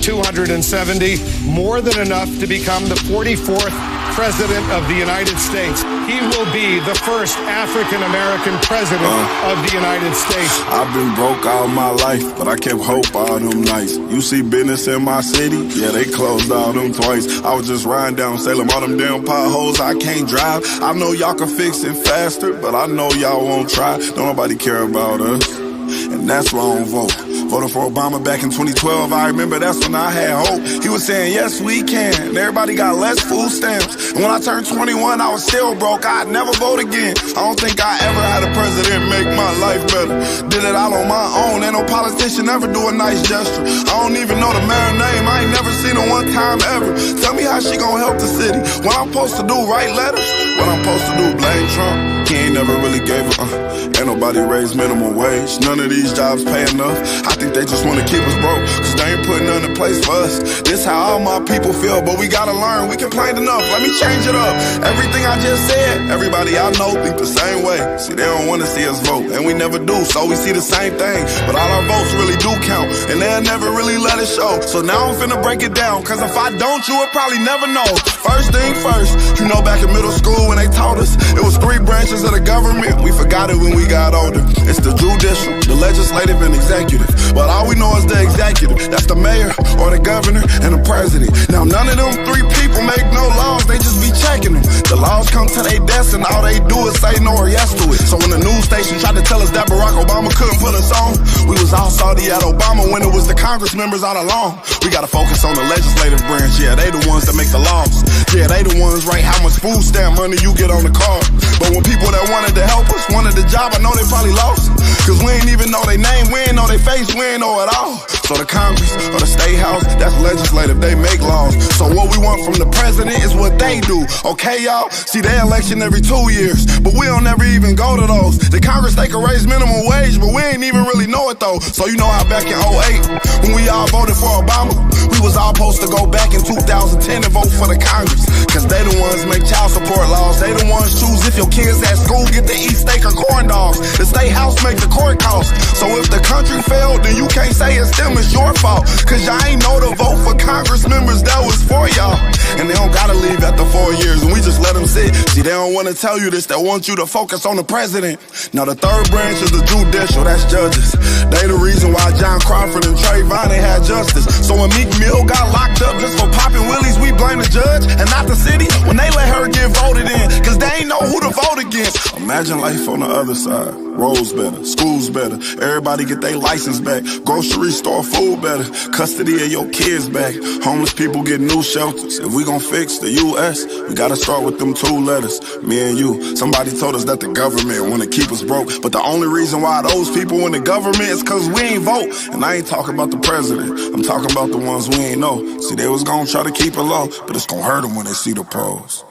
270, more than enough to become the 44th President of the United States. He will be the first African-American President of the United States. I've been broke all my life, but I kept hope all them nights. You see business in my city? Yeah, they closed all them twice. I was just riding down Salem, all them damn potholes, I can't drive. I know y'all can fix it faster, but I know y'all won't try. Don't nobody care about us, and that's why I don't vote. Voted for Obama back in 2012, I remember that's when I had hope. He was saying, yes, we can, and everybody got less food stamps. And when I turned 21, I was still broke, I'd never vote again. I don't think I ever had a president make my life better. Did it all on my own, ain't no politician ever do a nice gesture. I don't even know the mayor's name, I ain't never seen her one time ever. Tell me how she gonna help the city. What I'm supposed to do, write letters? What I'm supposed to do, blame Trump? He ain't never really gave a ain't nobody raised minimum wage. None of these jobs pay enough. I think they just wanna keep us broke, cause they ain't putting none in place for us. This how all my people feel, but we gotta learn. We complained enough, let me change it up. Everything I just said, everybody I know think the same way. See, they don't wanna see us vote, and we never do, so we see the same thing. But all our votes really do count, and they'll never really let it show. So now I'm finna break it down, cause if I don't, you would probably never know. First thing first, you know back in middle school when they taught us, it was 3 branches of the government. We forgot it when we got older. It's the judicial, the legislative, and executive. But all we know is the executive. That's the mayor, or the governor, and the president. Now none of them 3 people make no laws, they just be checking them. The laws come to their desk and all they do is say no or yes to it. So when the news station tried to tell us that Barack Obama couldn't put us on, we was all salty at Obama when it was the Congress members all along. We gotta focus on the legislative branch, yeah, they the ones that make the laws. Yeah, they the ones write how much food stamp money you get on the card. But when people that wanted to help us wanted the job, I know they probably lost. Cause we ain't even know their name, we ain't know their face, we ain't know it all. So the Congress or the State House, that's legislative, they make laws. So what we want from the president is what they do, okay y'all? See, they election every 2 years, but we don't ever even go to those. The Congress, they can raise minimum wage, but we ain't even really know it though. So you know how back in 08, when we all voted for Obama, we was all supposed to go back in 2010 and vote for the Congress. Cause they the ones make child support laws, they the ones choose if your kids at school get to eat steak or corn dogs. The State House make the court costs. So if the country failed, then you can't say it's them, it's your fault. Cause y'all ain't know to vote for Congress members that was for y'all. And they don't gotta leave after 4 years, and we just let them sit. See, they don't wanna tell you this, they want you to focus on the president. Now the third branch is the judicial, that's judges. They the reason why John Crawford and Trayvon ain't had justice. So when Meek Mill got locked up just for popping willies, we blame the judge and not the city when they let her get voted in, cause they ain't know who to vote against. Imagine life on the other side. Roads better, schools better, everybody get their license back, grocery store food better, custody of your kids back, homeless people get new shelters. If we gon' fix the U.S., we gotta start with them 2 letters, me and you. Somebody told us that the government wanna keep us broke, but the only reason why those people in the government is cause we ain't vote. And I ain't talking about the president, I'm talking about the ones we ain't know. See, they was gonna try to keep it low, but it's gonna hurt them when they see the pros.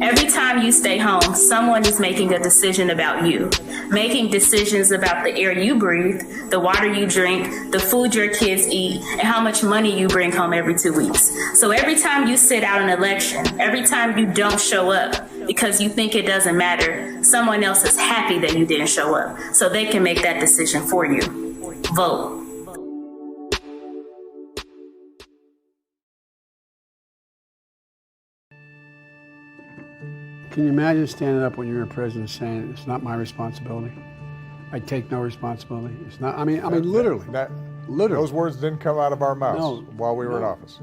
Every time you stay home, someone is making a decision about you, making decisions about the air you breathe, the water you drink, the food your kids eat, and how much money you bring home every 2 weeks. So every time you sit out an election, every time you don't show up because you think it doesn't matter, someone else is happy that you didn't show up, so they can make that decision for you. Vote. Can you imagine standing up when you're a president saying, it's not my responsibility? I take no responsibility. It's not, I mean, literally. Literally. Those words didn't come out of our mouths while we were in office.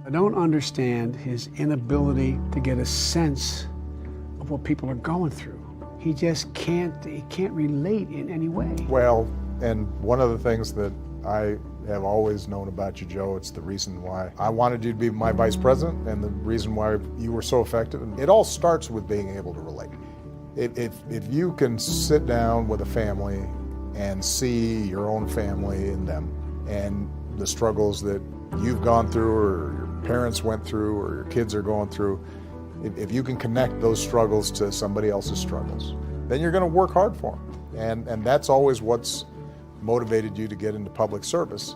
I don't understand his inability to get a sense of what people are going through. He just can't relate in any way. Well, and one of the things that I have always known about you, Joe, it's the reason why I wanted you to be my vice president and the reason why you were so effective. And it all starts with being able to relate. If you can sit down with a family and see your own family in them and the struggles that you've gone through or your parents went through or your kids are going through, if you can connect those struggles to somebody else's struggles, then you're going to work hard for them. And that's always what's motivated you to get into public service.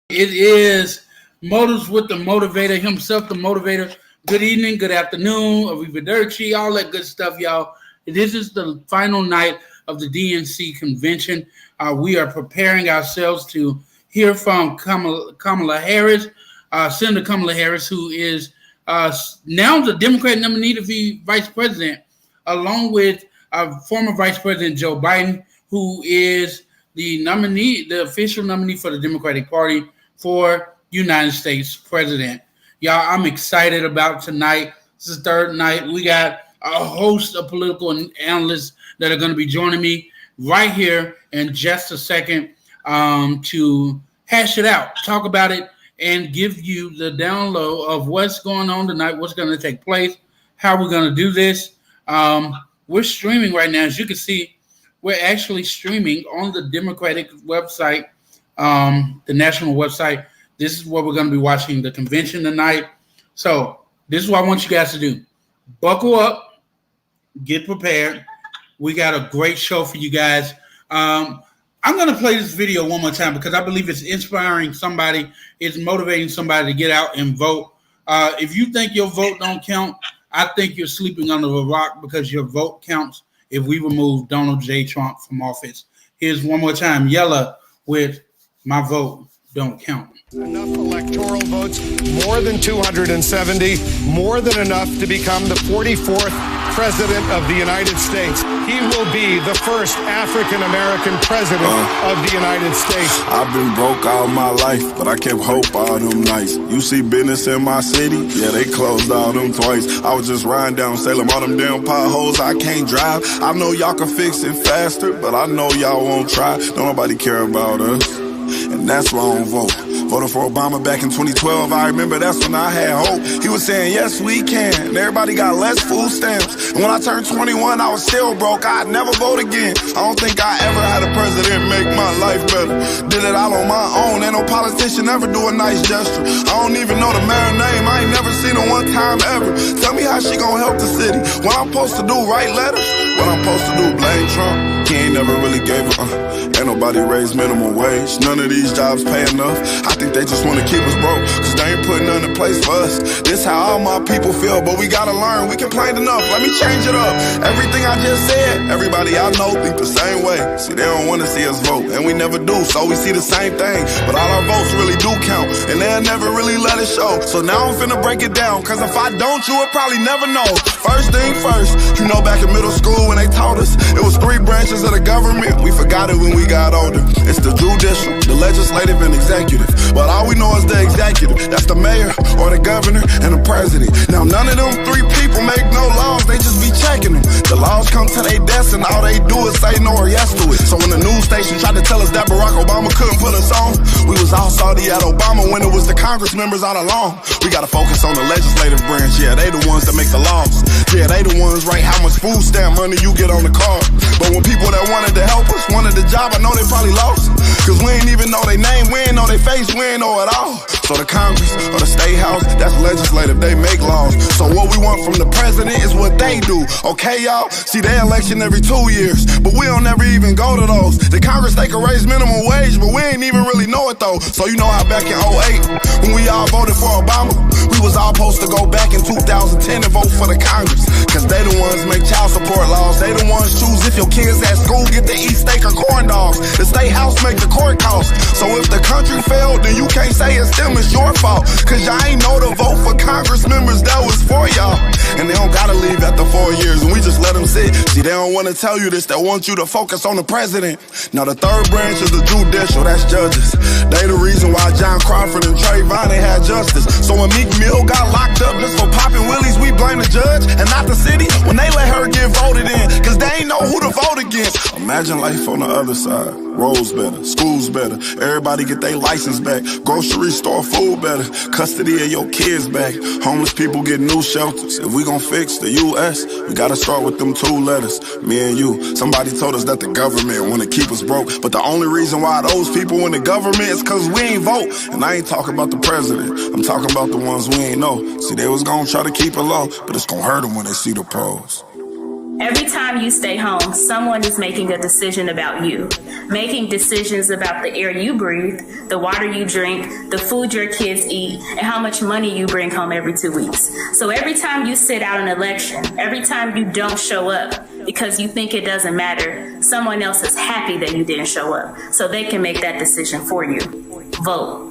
It is Motives with the Motivator himself, the Motivator. Good evening, good afternoon, arrivederci, all that good stuff, y'all. This is the final night of the DNC convention. We are preparing ourselves to hear from Kamala Harris, Senator Kamala Harris, who is now the Democratic nominee to be vice president, along with former Vice President Joe Biden, who is the nominee, the official nominee for the Democratic Party for United States president. Y'all, I'm excited about tonight. This is the third night. We got a host of political analysts that are going to be joining me right here in just a second to hash it out, talk about it, and give you the download of what's going on tonight, what's going to take place, how we're going to do this. We're streaming right now. As you can see, we're actually streaming on the Democratic website, the national website. This is where we're going to be watching the convention tonight. So this is what I want you guys to do. Buckle up, get prepared. We got a great show for you guys. I'm going to play this video one more time because I believe it's inspiring somebody. It's motivating somebody to get out and vote. If you think your vote don't count, I think you're sleeping under a rock because your vote counts if we remove Donald J. Trump from office. Here's one more time. Yella with My Vote Don't Count. Enough electoral votes, more than 270, more than enough to become the 44th President of the United States. He will be the first African-American President of the United States. I've been broke all my life, but I kept hope all them nights. You see business in my city? Yeah, they closed all them twice. I was just riding down Salem, all them damn potholes I can't drive. I know y'all can fix it faster, but I know y'all won't try. Don't nobody care about us, and that's why I don't vote. Voted for Obama back in 2012, I remember that's when I had hope. He was saying, yes, we can, and everybody got less food stamps. And when I turned 21, I was still broke, I'd never vote again. I don't think I ever had a president make my life better. Did it all on my own, ain't no politician ever do a nice gesture. I don't even know the mayor's name, I ain't never seen her one time ever. Tell me how she gonna help the city. What I'm supposed to do, write letters? What I'm supposed to do, blame Trump? He ain't never really gave a ain't nobody raised minimum wage. None of these jobs pay enough. I think they just wanna keep us broke, cause they ain't putting nothing in place for us. This how all my people feel, but we gotta learn. We complained enough, let me change it up. Everything I just said, everybody I know think the same way. See, they don't wanna see us vote, and we never do, so we see the same thing. But all our votes really do count, and they'll never really let it show. So now I'm finna break it down, cause if I don't, you would probably never know. First thing first, you know back in middle school when they taught us, it was 3 branches of the government. We forgot it when we got older. It's the judicial, the legislative, and executive. But all we know is the executive. That's the mayor or the governor and the president. Now none of them 3 people make no laws, they just be checking them. The laws come to their desk and all they do is say no or yes to it. So when the news station tried to tell us that Barack Obama couldn't put us on, we was all salty at Obama when it was the Congress members all along. We gotta focus on the legislative branch, yeah, they the ones that make the laws. Yeah, they the ones write how much food stamp money you get on the card. But when people that wanted to help us wanted the job, I know they probably lost. Cause we ain't even know their name, we ain't know their face, we ain't know it all. So the Congress or the State House, that's legislative, they make laws. So what we want from the president is what they do. Okay, y'all? See, they election every 2 years, but we don't ever even go to those. The Congress, they can raise minimum wage, but we ain't even really know it though. So you know how back in 08, when we all voted for Obama, we was all supposed to go back in 2010 and vote for the Congress. Cause they the ones make child support laws. They the ones choose if your kids at school get to eat steak or corn dogs. The state house make the court cost. So if the country failed, then you can't say it's them, it's your fault. Cause y'all ain't know to vote for Congress members that was for y'all. And they don't gotta leave after 4 years, and we just let them sit. See, they don't wanna tell you this, they want you to focus on the president. Now the third branch is the judicial, that's judges. They the reason why John Crawford and Trayvon ain't had justice. So when Meek Mill got locked up just for popping willies, we blame the judge and not the city when they let her get voted in, cause they ain't know who to vote against. Imagine life on the other side. Roads better, schools better, everybody get their license back, grocery store food better, custody of your kids back, homeless people get new shelters. If we gon' fix the U.S., we gotta start with them 2 letters, me and you. Somebody told us that the government wanna keep us broke, but the only reason why those people in the government is cause we ain't vote. And I ain't talking about the president, I'm talking about the ones we ain't know. See, they was gonna try to keep it low, but it's gonna hurt them when they see the pros. Every time you stay home, someone is making a decision about you, making decisions about the air you breathe, the water you drink, the food your kids eat, and how much money you bring home every 2 weeks. So every time you sit out an election, every time you don't show up because you think it doesn't matter, someone else is happy that you didn't show up, so they can make that decision for you. Vote.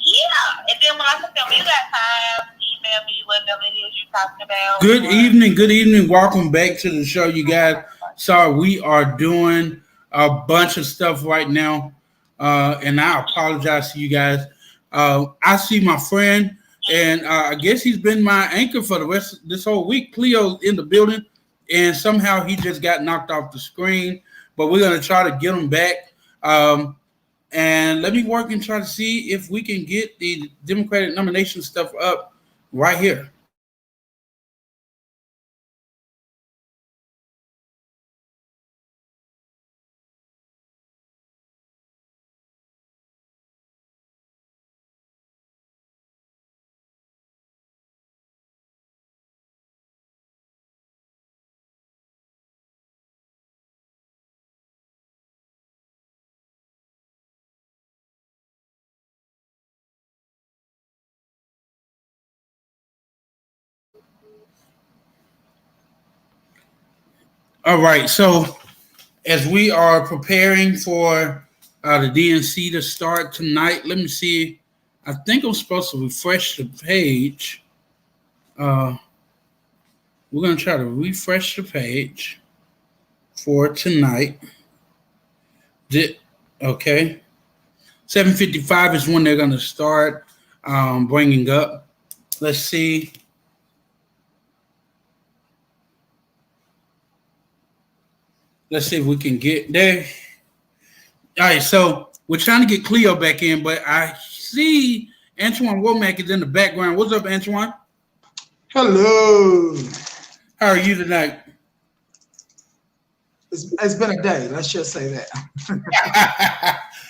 Yeah, and then when I tell them you got time, email me whatever it is you're talking about. Good evening. Welcome back to the show, you guys. Sorry, we are doing a bunch of stuff right now, and I apologize to you guys. I see my friend, and I guess he's been my anchor for the rest of this whole week. Cleo's in the building, and somehow he just got knocked off the screen, but we're going to try to get him back. And let me work and try to see if we can get the Democratic nomination stuff up right here. All right, so as we are preparing for the DNC to start tonight, let me see. I think I'm supposed to refresh the page. We're going to try to refresh the page for tonight. Okay. 7:55 is when they're going to start bringing up. Let's see. Let's see if we can get there. All right, so we're trying to get Cleo back in, but I see Antoine Womack is in the background. What's up, Antoine? Hello. How are you tonight? It's been a day. Let's just say that.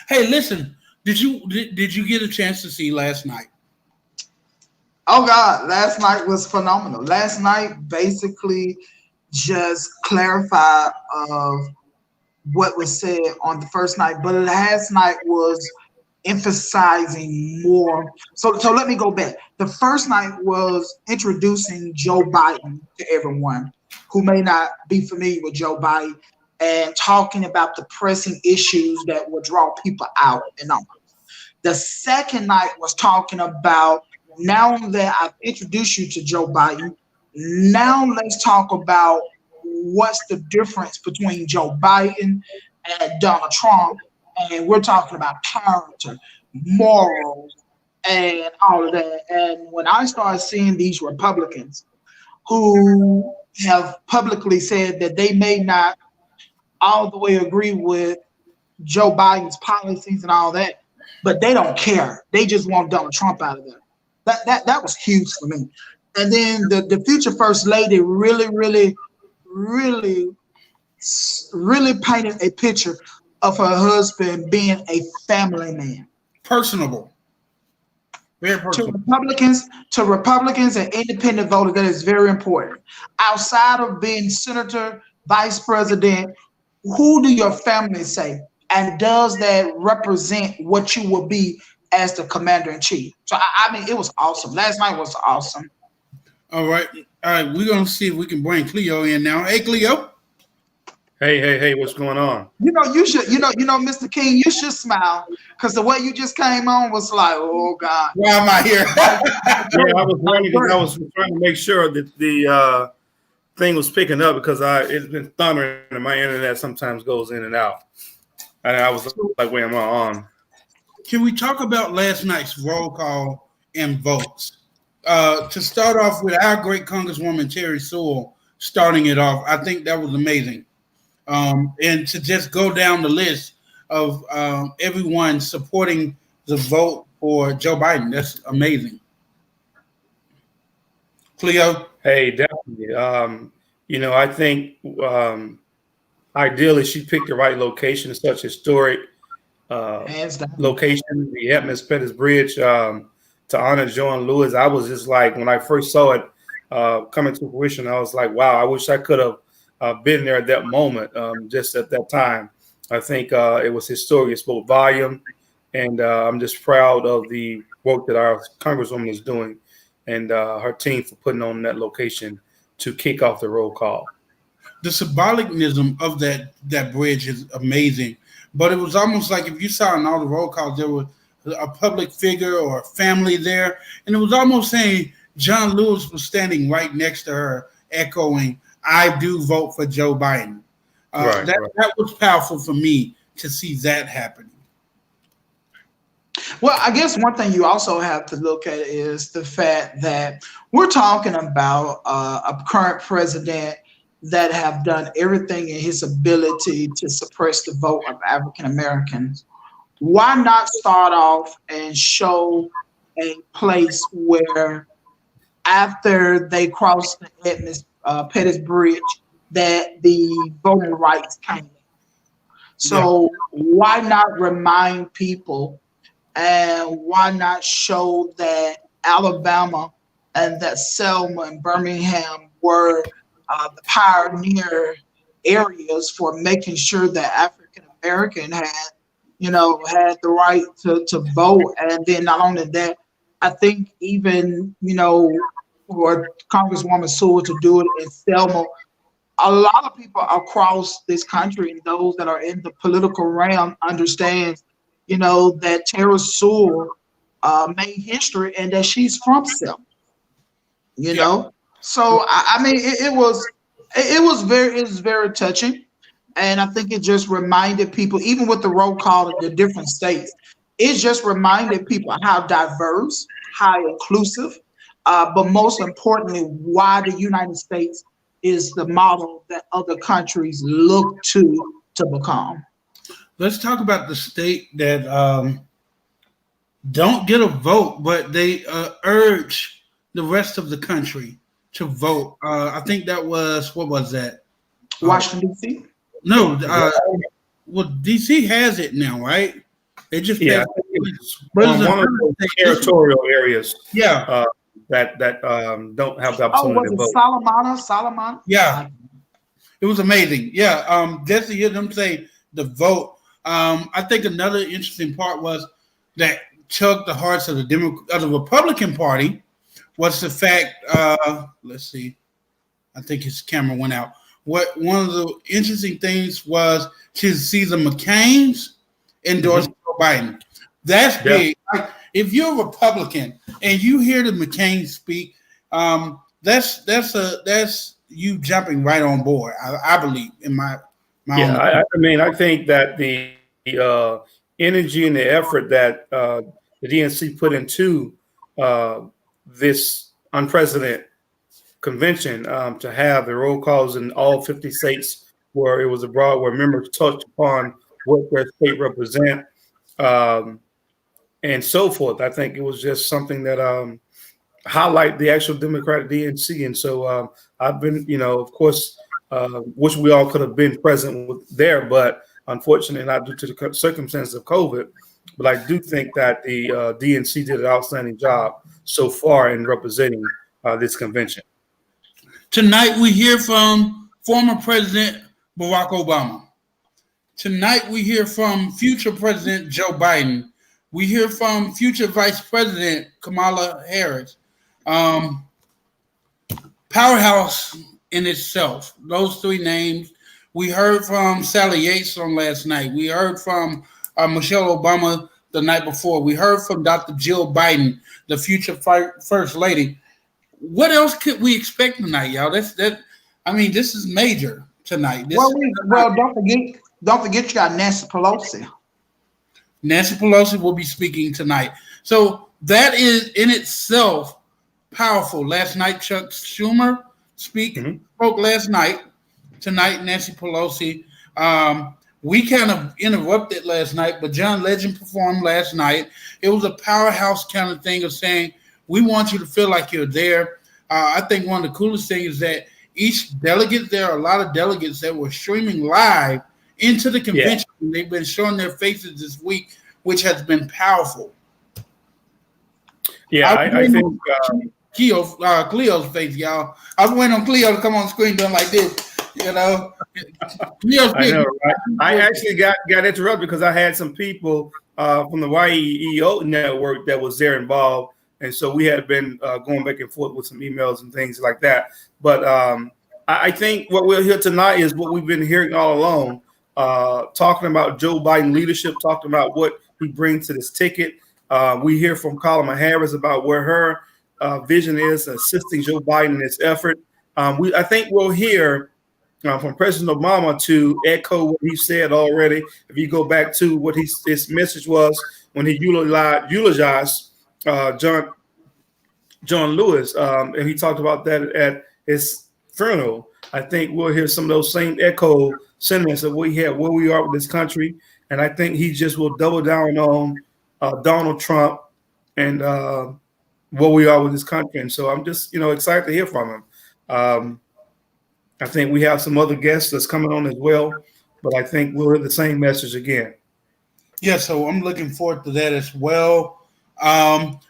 Hey, listen. Did you get a chance to see last night? Oh God, last night was phenomenal. Last night basically just clarified of what was said on the first night, but last night was emphasizing more. So let me go back. The first night was introducing Joe Biden to everyone who may not be familiar with Joe Biden and talking about the pressing issues that will draw people out and all. The second night was talking about, now that I've introduced you to Joe Biden, now let's talk about what's the difference between Joe Biden and Donald Trump. And we're talking about character, morals, and all of that. And when I started seeing these Republicans who have publicly said that they may not all the way agree with Joe Biden's policies and all that, but they don't care. They just want Donald Trump out of there. That was huge for me. And then the future first lady really painted a picture of her husband being a family man. Personable. Very personal. To Republicans and independent voters, that is very important. Outside of being senator, vice president, who do your family say? And does that represent what you will be as the commander in chief? So I mean, it was awesome. Last night was awesome. All right. We're gonna see if we can bring Cleo in now. Hey, Cleo. Hey, what's going on? You should, Mr. King, you should smile because the way you just came on was like, oh God. Why am I here? Yeah, I was wondering. I was trying to make sure that the thing was picking up because it's been thundering and my internet sometimes goes in and out. And I was like, wait, am I on? Can we talk about last night's roll call and votes? To start off with our great Congresswoman Terry Sewell starting it off, I think that was amazing. And to just go down the list of everyone supporting the vote for Joe Biden, that's amazing. Cleo? Hey, definitely. I think ideally she picked the right location. It's such a historic location, the Edmonds Pettus Bridge, to honor John Lewis. I was just like, when I first saw it coming to fruition, I was like, wow, I wish I could have been there at that moment, just at that time. I think it was historic. It spoke volume, and I'm just proud of the work that our Congresswoman is doing and her team for putting on that location to kick off the roll call. The symbolicalism of that bridge is amazing, but it was almost like if you saw in all the roll calls, there was a public figure or a family there, and it was almost saying John Lewis was standing right next to her, echoing, I do vote for Joe Biden. That was powerful for me to see that happening. Well, I guess one thing you also have to look at is the fact that we're talking about a current president that have done everything in his ability to suppress the vote of African Americans. Why not start off and show a place where after they crossed the Edmonds Pettus Bridge that the voting rights came in? So why not remind people and why not show that Alabama and that Selma and Birmingham were the pioneer areas for making sure that African American had the right to vote. And then not only that, I think even, for Congresswoman Sewell to do it in Selma, a lot of people across this country and those that are in the political realm understands, that Terry Sewell made history and that she's from Selma, So I mean, it was very touching, and I think it just reminded people, even with the roll call of the different states, it just reminded people how diverse, how inclusive, but most importantly, why the United States is the model that other countries look to become. Let's talk about the state that don't get a vote, but they urge the rest of the country to vote. I think that was, what was that? Washington, D.C.? No, well, D.C. has it now, right? They just one of the territorial areas. Yeah. That don't have the opportunity to vote. Solomon? Yeah. It was amazing. Yeah. Just to hear them say the vote. I think another interesting part was that tugged the hearts of the Republican Party was the fact, let's see, I think his camera went out. One of the interesting things was to see the McCains endorse Joe Biden. That's big. Like, if you're a Republican and you hear the McCain speak, that's you jumping right on board. I believe in my I mean, I think that the energy and the effort that the DNC put into this unprecedented convention to have the roll calls in all 50 states where it was abroad, where members touched upon what their state represent and so forth. I think it was just something that highlight the actual Democratic DNC. And so I've been, of course, wish we all could have been present there, but unfortunately not due to the circumstances of COVID. But I do think that the DNC did an outstanding job so far in representing this convention. Tonight we hear from former President Barack Obama. Tonight we hear from future President Joe Biden. We hear from future Vice President Kamala Harris. Powerhouse in itself, those three names. We heard from Sally Yates on last night. We heard from Michelle Obama the night before. We heard from Dr. Jill Biden, the future First Lady. What else could we expect tonight, y'all? I mean, this is major tonight. Don't forget you got Nancy Pelosi. Nancy Pelosi will be speaking tonight. So that is in itself powerful. Last night, Chuck Schumer spoke last night. Tonight, Nancy Pelosi. We kind of interrupted last night, but John Legend performed last night. It was a powerhouse kind of thing of saying, we want you to feel like you're there. I think one of the coolest things is that each delegate, there are a lot of delegates that were streaming live into the convention. Yeah. They've been showing their faces this week, which has been powerful. Yeah, I think Cleo's face, y'all. I was waiting on Cleo to come on screen doing like this, you know. I know, right? I actually got interrupted because I had some people from the YEEO network that was there involved, and so we had been going back and forth with some emails and things like that. But I think what we'll hear tonight is what we've been hearing all along, talking about Joe Biden leadership, talking about what he brings to this ticket. We hear from Kamala Harris about where her vision is, assisting Joe Biden in his effort. I think we'll hear from President Obama to echo what he said already. If you go back to what his message was when he eulogized John Lewis, and he talked about that at his funeral. I think we'll hear some of those same echo sentiments of where we are with this country, and I think he just will double down on Donald Trump and where we are with this country. And so I'm just excited to hear from him. I think we have some other guests that's coming on as well, but I think we'll hear the same message again. Yeah, so I'm looking forward to that as well.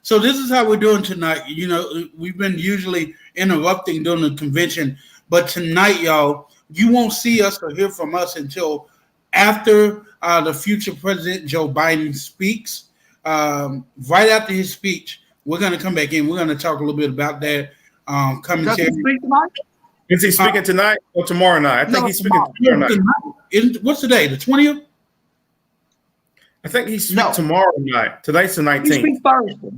So this is how we're doing tonight. You know, we've been usually interrupting during the convention, but tonight, y'all, you won't see us or hear from us until after the future President Joe Biden speaks. Right after his speech, we're going to come back in. We're going to talk a little bit about that commentary. Does he speak tonight? Is he speaking tonight or tomorrow night? I think he's speaking tomorrow night. What's the day? The 20th? I think he's speaking tomorrow night. Today's the 19th. He speaks Thursday.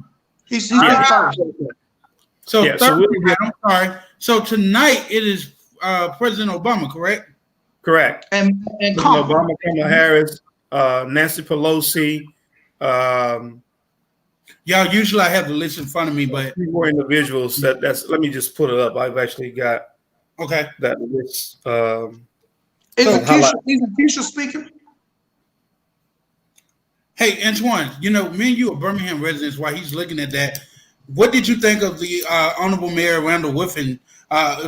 He's Thursday. So Thursday, I'm sorry. So tonight it is President Obama, correct? Correct. And Obama, Kamala Harris, Nancy Pelosi. Y'all, usually I have the list in front of me, but more individuals. That's. Let me just put it up. I've actually got that list. Isn't Keisha speaking? Hey, Antoine, me and you are Birmingham residents. While he's looking at that, what did you think of the Honorable Mayor Randall Whiffen?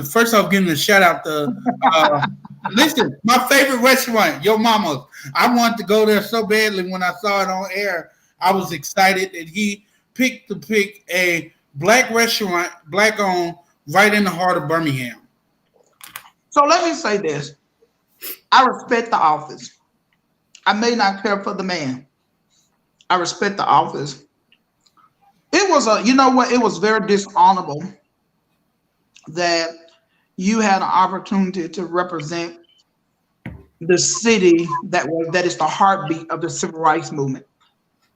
First off, giving a shout out to listen, my favorite restaurant, Yo Mama's. I wanted to go there so badly when I saw it on air. I was excited that he picked a black restaurant, black owned, right in the heart of Birmingham. So let me say this. I respect the office. I may not care for the man. I respect the office. It was it was very dishonorable that you had an opportunity to represent the city that is the heartbeat of the civil rights movement.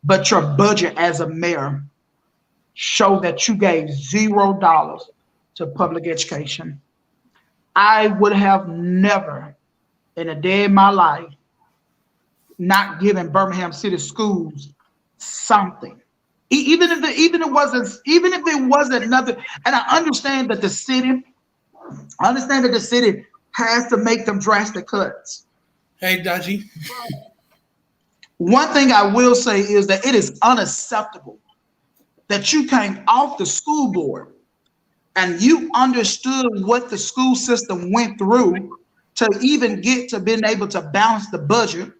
But your budget as a mayor showed that you gave $0 to public education. I would have never in a day of my life not given Birmingham City Schools something. Even if it wasn't nothing. And I understand that the city has to make them drastic cuts. Hey, Dodgy. One thing I will say is that it is unacceptable that you came off the school board and you understood what the school system went through to even get to being able to balance the budget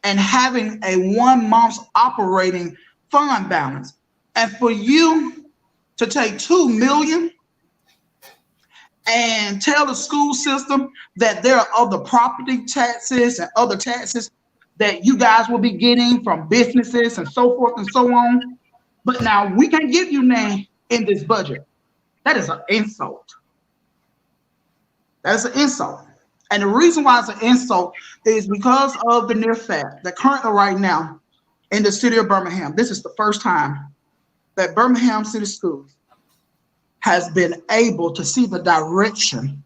and having a 1 month's operating fund balance. And for you to take $2 million and tell the school system that there are other property taxes and other taxes that you guys will be getting from businesses and so forth and so on. But now we can't give you none in this budget. That is an insult. That is an insult. And the reason why it's an insult is because of the near fact that currently right now in the city of Birmingham, this is the first time that Birmingham City Schools has been able to see the direction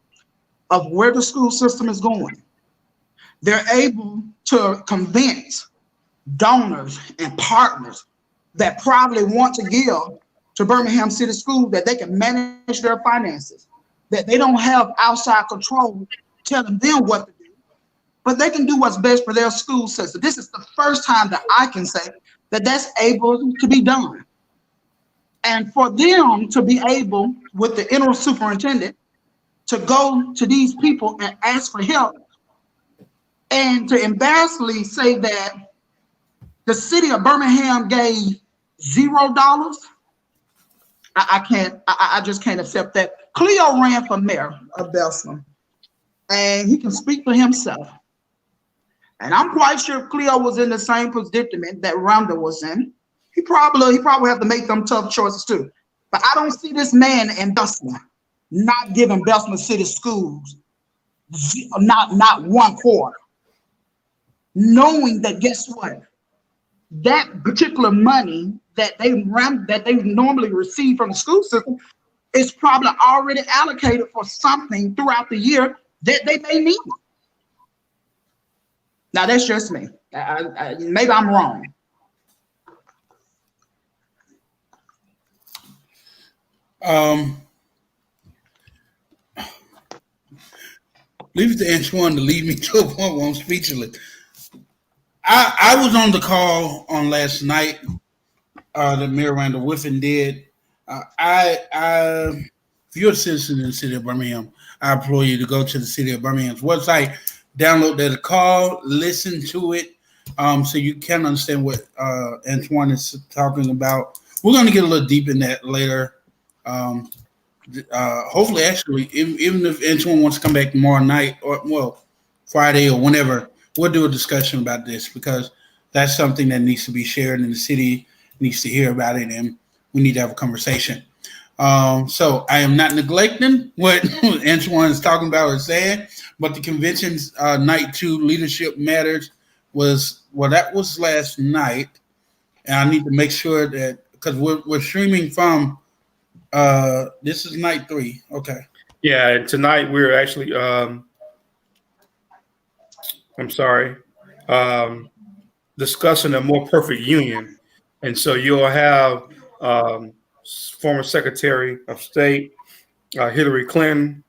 of where the school system is going. They're able to convince donors and partners that probably want to give to Birmingham City Schools that they can manage their finances, that they don't have outside control telling them what to do, but they can do what's best for their school system. This is the first time that I can say that that's able to be done. And for them to be able, with the interim superintendent, to go to these people and ask for help, and to embarrassingly say that the city of Birmingham gave $0, I just can't accept that. Cleo ran for mayor of Belsom, and he can speak for himself. And I'm quite sure Cleo was in the same predicament that Rhonda was in. He probably have to make them tough choices too. But I don't see this man in Belsom not giving Belsom City Schools not 1 quarter, knowing that guess what, that particular money that they normally receive from the school system is probably already allocated for something throughout the year that they may need. Now that's just me. Maybe I'm wrong. Leave it to Antoine to lead me to a point where I'm speechless. I was on the call on last night that Mayor Randall Whiffen did. If you're a citizen in the city of Birmingham, I implore you to go to the city of Birmingham's website, download that call, listen to it, so you can understand what Antoine is talking about. We're going to get a little deep in that later. Hopefully, actually, even if Antoine wants to come back tomorrow night or Friday or whenever, we'll do a discussion about this because that's something that needs to be shared and the city needs to hear about it, and we need to have a conversation. So I am not neglecting what Antoine is talking about or saying, but the convention's night 2 leadership matters that was last night, and I need to make sure that because we're streaming from this is night 3. Okay. Yeah, and tonight we're actually discussing a more perfect union. And so you'll have former Secretary of State Hillary Clinton.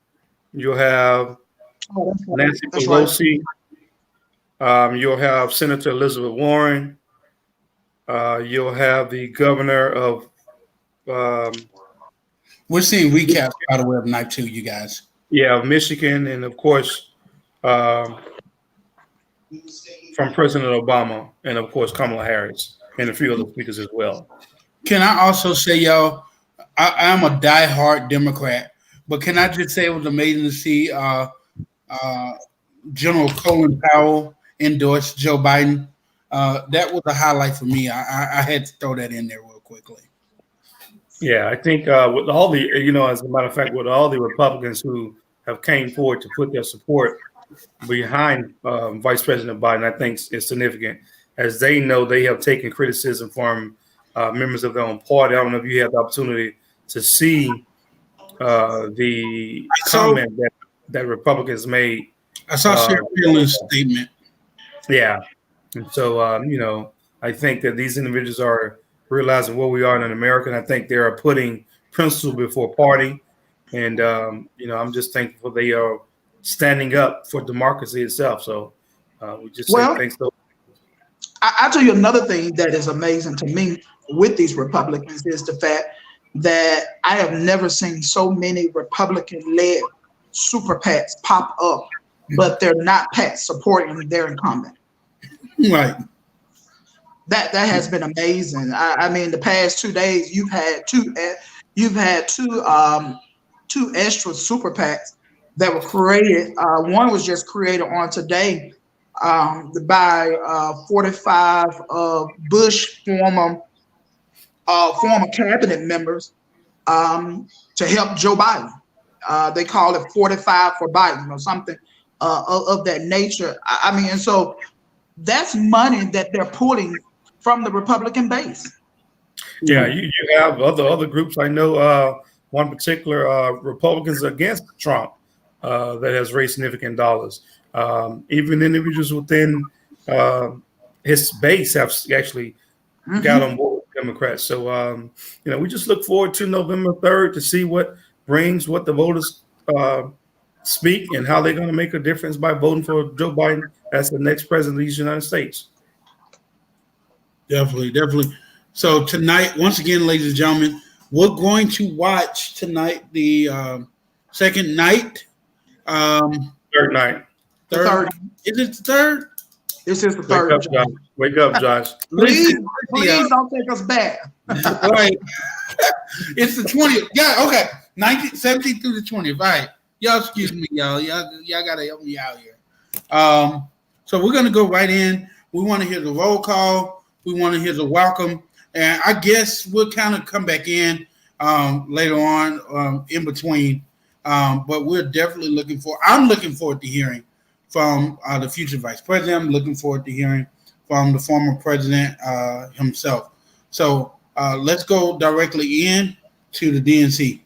You'll have Nancy Pelosi. You'll have Senator Elizabeth Warren. You'll have the governor of we're seeing recaps, by the way, of night 2, you guys. Yeah, of Michigan, and of course from President Obama, and of course Kamala Harris, and a few other speakers as well. Can I also say, y'all, I'm a diehard Democrat, but can I just say it was amazing to see General Colin Powell endorse Joe Biden. That was a highlight for me. I had to throw that in there real quickly. Yeah, I think with all the, as a matter of fact, with all the Republicans who have came forward to put their support behind Vice President Biden, I think it's significant, as they know they have taken criticism from members of their own party. I don't know if you had the opportunity to see the comment that Republicans made. I saw Sarah Palin's statement. Yeah, and so I think that these individuals are realizing where we are in America, and I think they are putting principle before party. And I'm just thankful they are standing up for democracy itself. So we just say thanks. I'll tell you another thing that is amazing to me with these Republicans is the fact that I have never seen so many Republican-led super PACs pop up, but they're not PACs supporting their incumbent. Right. That has been amazing. I mean, the past 2 days you've had two extra super PACs that were created. One was just created on today by 45 Bush former cabinet members to help Joe Biden. They call it 45 for Biden or something of that nature. I mean, and so that's money that they're pulling from the Republican base. Yeah, you have other groups. I know one particular Republicans against Trump that has raised significant dollars. Even individuals within his base have actually got on board with Democrats. So we just look forward to November 3rd to see what the voters speak and how they're going to make a difference by voting for Joe Biden as the next president of the United States. Definitely. So tonight, once again, ladies and gentlemen, we're going to watch tonight the second night. Third night. Third. Is it the third? This is the third. Wake up, Josh. Please don't take us back. Right. It's the 20th. Yeah, okay. 17th through the 20th. All right. Y'all excuse me, y'all. Y'all gotta help me out here. So we're gonna go right in. We want to hear the roll call. We want to hear the welcome. And I guess we'll kind of come back in later on in between. But we're definitely I'm looking forward to hearing from the future vice president. I'm looking forward to hearing from the former president himself. So let's go directly in to the DNC.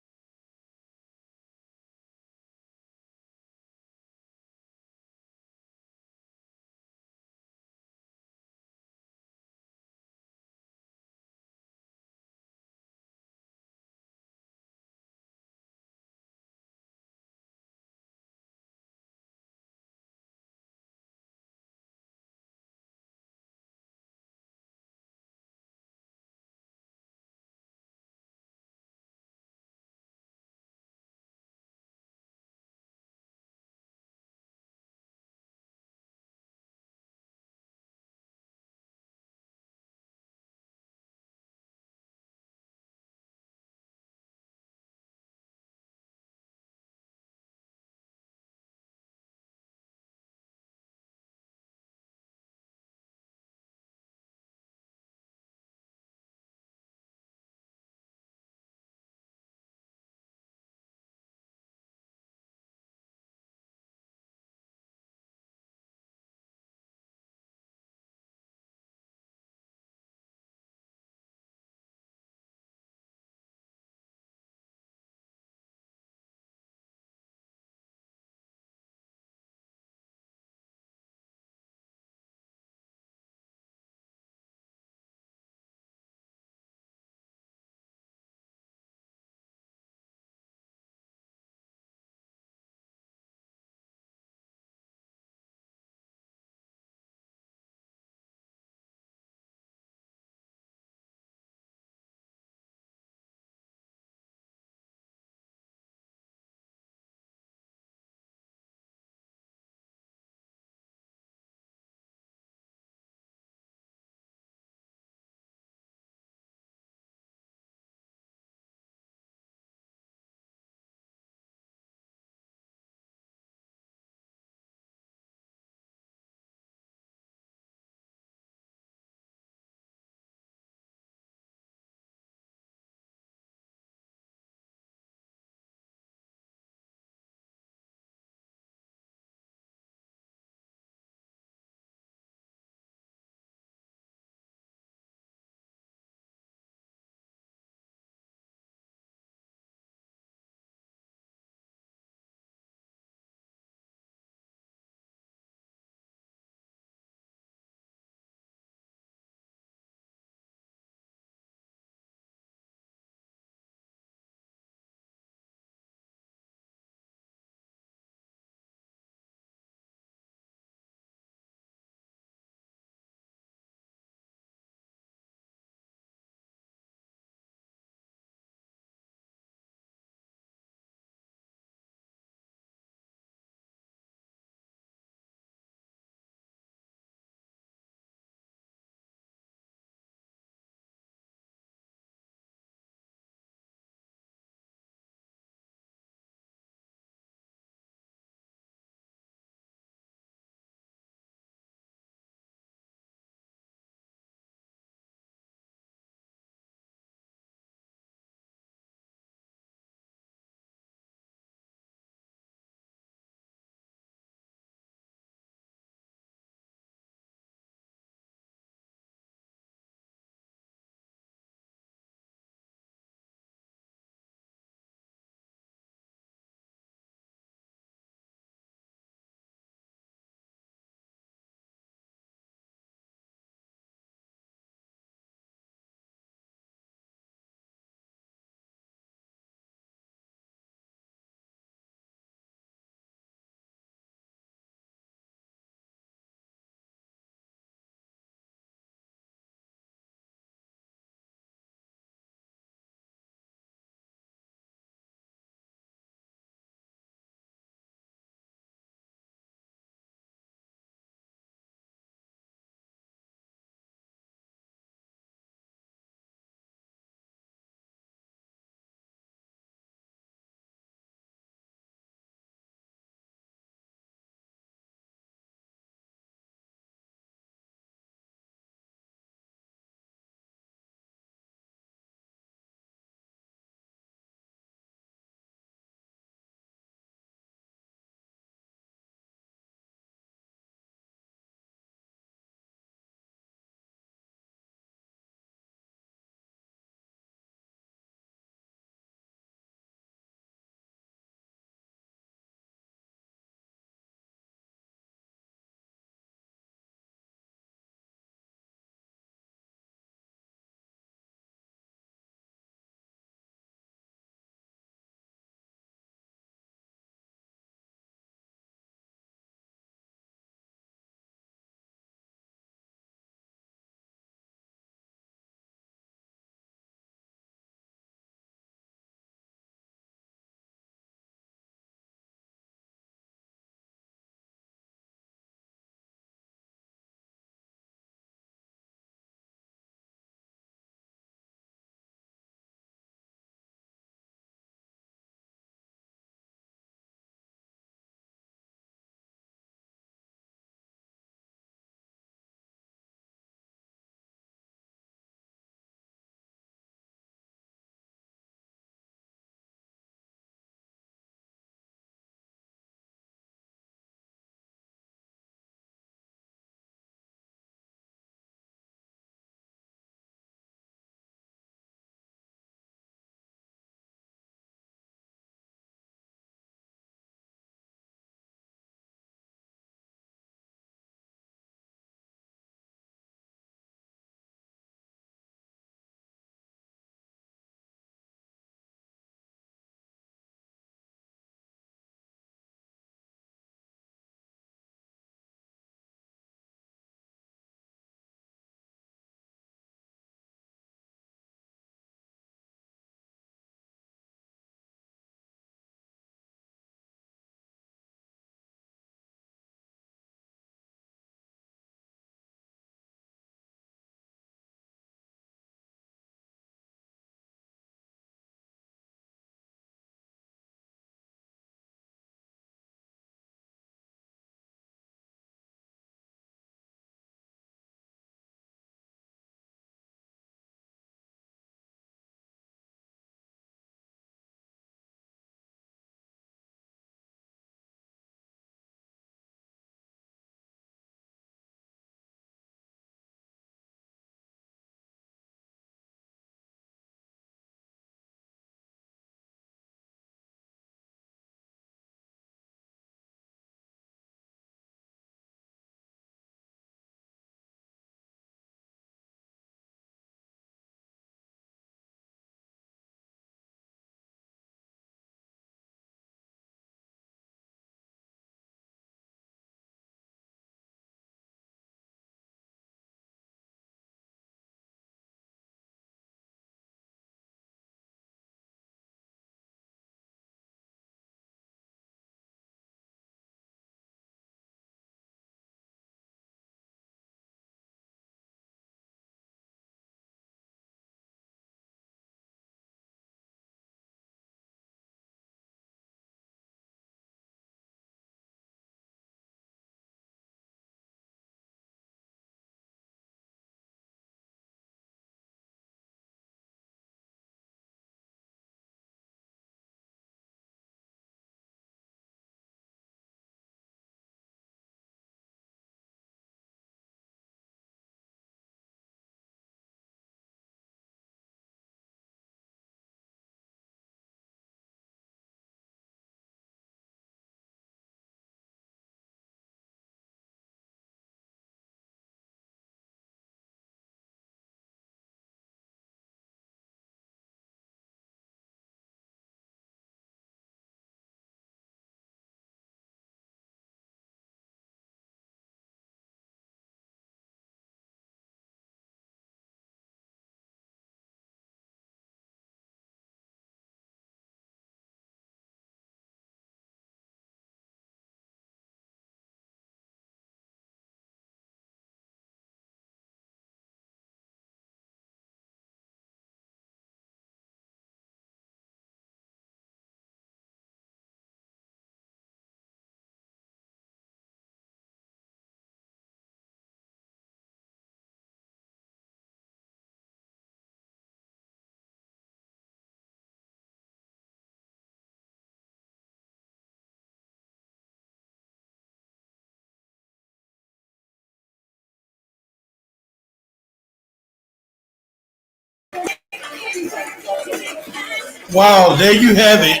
Wow, there you have it.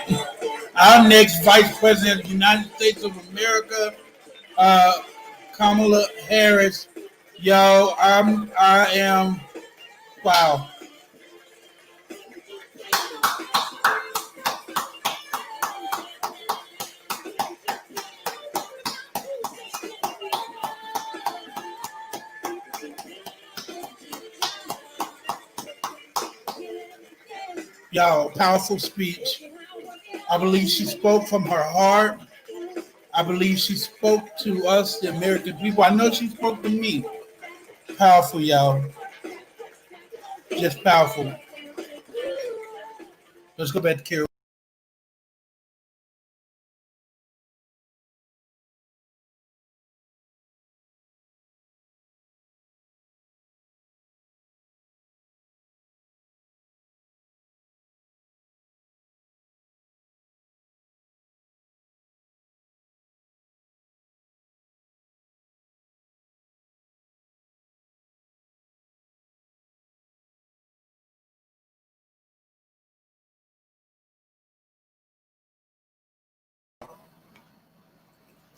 Our next Vice President of the United States of America, Kamala Harris. Yo, I am, wow. Y'all, powerful speech. I believe she spoke from her heart. I believe she spoke to us, the American people. I know she spoke to me. Powerful, y'all. Just powerful. Let's go back to Carol.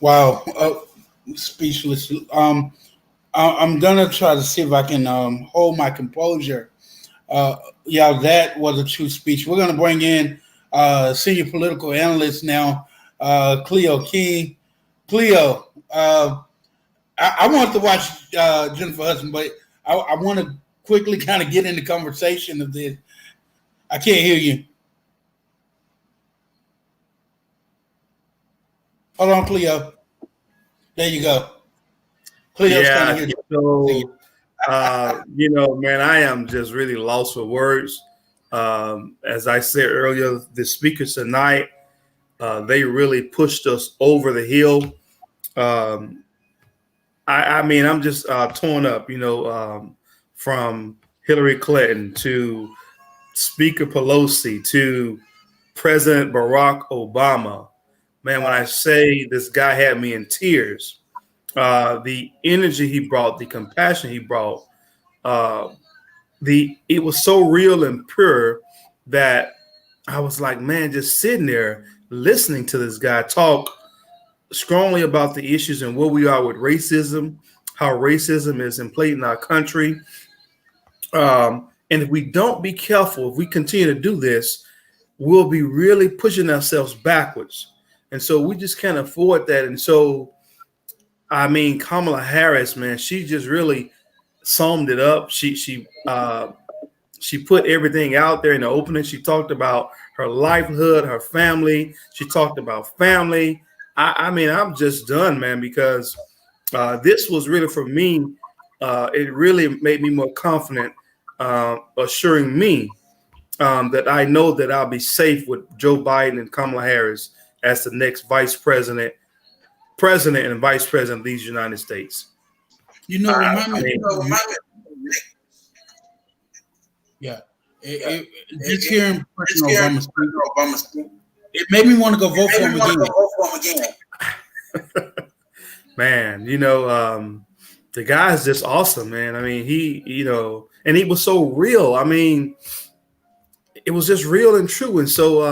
Wow, speechless. I'm gonna try to see if I can hold my composure. Yeah, that was a true speech. We're gonna bring in senior political analyst now, Cleo King. Cleo, I wanted to watch Jennifer Hudson, but I want to quickly kind of get in the conversation of this. I can't hear you. Hold on, Cleo. There you go. Cleo's kind of here. So, man, I am just really lost for words. As I said earlier, the speakers tonight, they really pushed us over the hill. I mean, I'm just torn up, from Hillary Clinton to Speaker Pelosi to President Barack Obama. Man, when I say this guy had me in tears, the energy he brought, the compassion he brought, it was so real and pure that I was like, man, just sitting there listening to this guy talk strongly about the issues and where we are with racism, how racism is in play in our country. And if we don't be careful, if we continue to do this, we'll be really pushing ourselves backwards. And so we just can't afford that. And so, I mean, Kamala Harris, man, she just really summed it up. She put everything out there in the opening. She talked about her livelihood, her family. She talked about family. I mean, I'm just done, man, because this was really, for me, it really made me more confident, assuring me that I know that I'll be safe with Joe Biden and Kamala Harris as the next president and vice president of these United States. Remind me. Yeah. Just hearing President Obama speak, it made me want to go vote for him again. Man, the guy is just awesome, man. I mean, he, and he was so real. I mean, it was just real and true. And so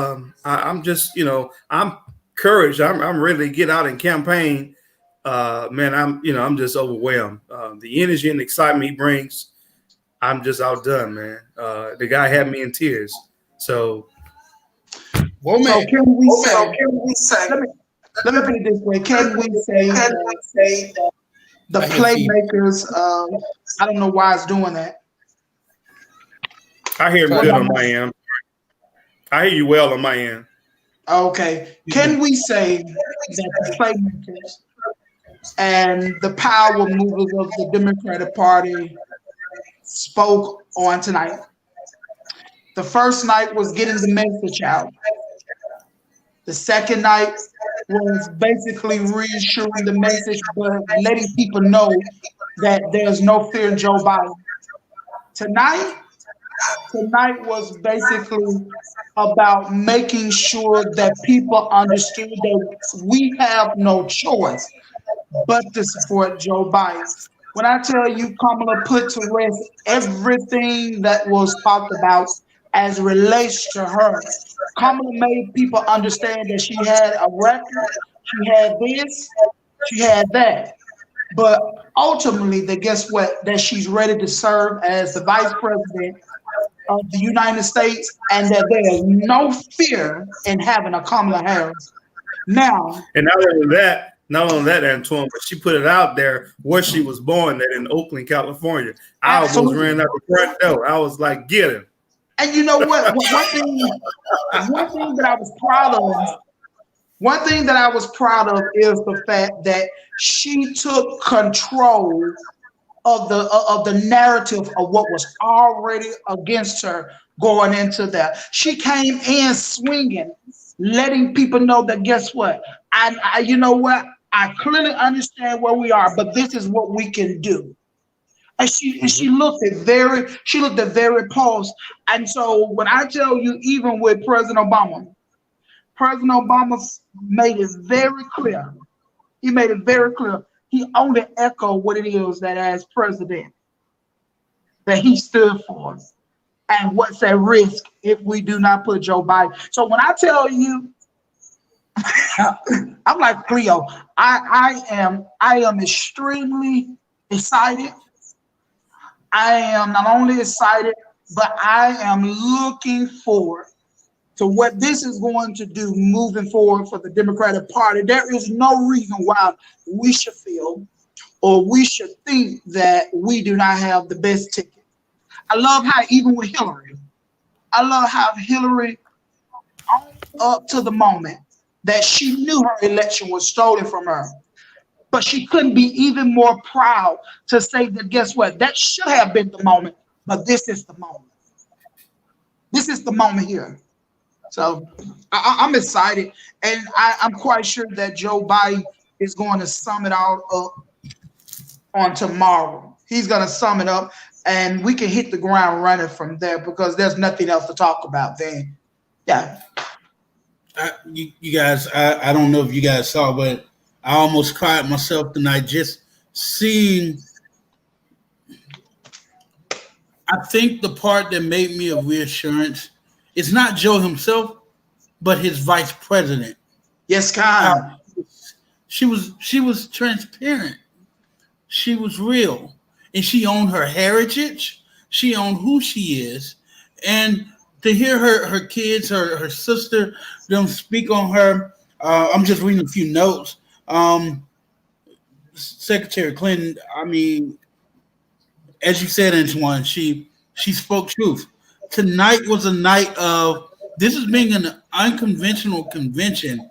I'm just, I'm encouraged. I'm ready to get out and campaign. Man, I'm just overwhelmed. The energy and excitement he brings, I'm just outdone, man. The guy had me in tears. So, can we say? Let me put it this way. Can we say that the playmakers? I don't know why it's doing that. I hear him good on my end. I hear you well on my end. Okay. Can we say that the playmakers and the power movers of the Democratic Party spoke on tonight? The first night was getting the message out. The second night was basically reassuring the message, but letting people know that there's no fear in Joe Biden. Tonight was basically about making sure that people understood that we have no choice but to support Joe Biden. When I tell you, Kamala put to rest everything that was talked about as it relates to her. Kamala made people understand that she had a record, she had this, she had that. But ultimately, that guess what? That she's ready to serve as the vice president of the United States, and that there is no fear in having a Kamala Harris. Now, and not only that, Antoine, but she put it out there where she was born, that in Oakland, California. I almost ran out the front door. I was like, get him. And you know what? One thing that I was proud of. One thing that I was proud of is the fact that she took control of the narrative of what was already against her going into that. She came in swinging, letting people know that guess what? I you know what? I clearly understand where we are, but this is what we can do. And she looked at very pulse. And so when I tell you, even with President Obama made it very clear. He made it very clear. He only echoed what it is that as president that he stood for and what's at risk if we do not put Joe Biden. So when I tell you, I'm like Cleo, I am extremely excited. I am not only excited, but I am looking forward to what this is going to do moving forward for the Democratic Party. There is no reason why we should feel or we should think that we do not have the best ticket. I love how even with Hillary, up to the moment that she knew her election was stolen from her, but she couldn't be even more proud to say that, guess what? That should have been the moment, but this is the moment. This is the moment here. So I'm excited, and I'm quite sure that Joe Biden is going to sum it all up on tomorrow. He's going to sum it up, and we can hit the ground running from there because there's nothing else to talk about then. Yeah. You guys, I don't know if you guys saw, but I almost cried myself tonight just seeing. I think the part that made me a reassurance, it's not Joe himself, but his vice president. Yes, Kyle. She was transparent. She was real. And she owned her heritage. She owned who she is. And to hear her kids, her sister, them speak on her, I'm just reading a few notes. Secretary Clinton, I mean, as you said, Antoine, she spoke truth. Tonight was a night of, this is being an unconventional convention.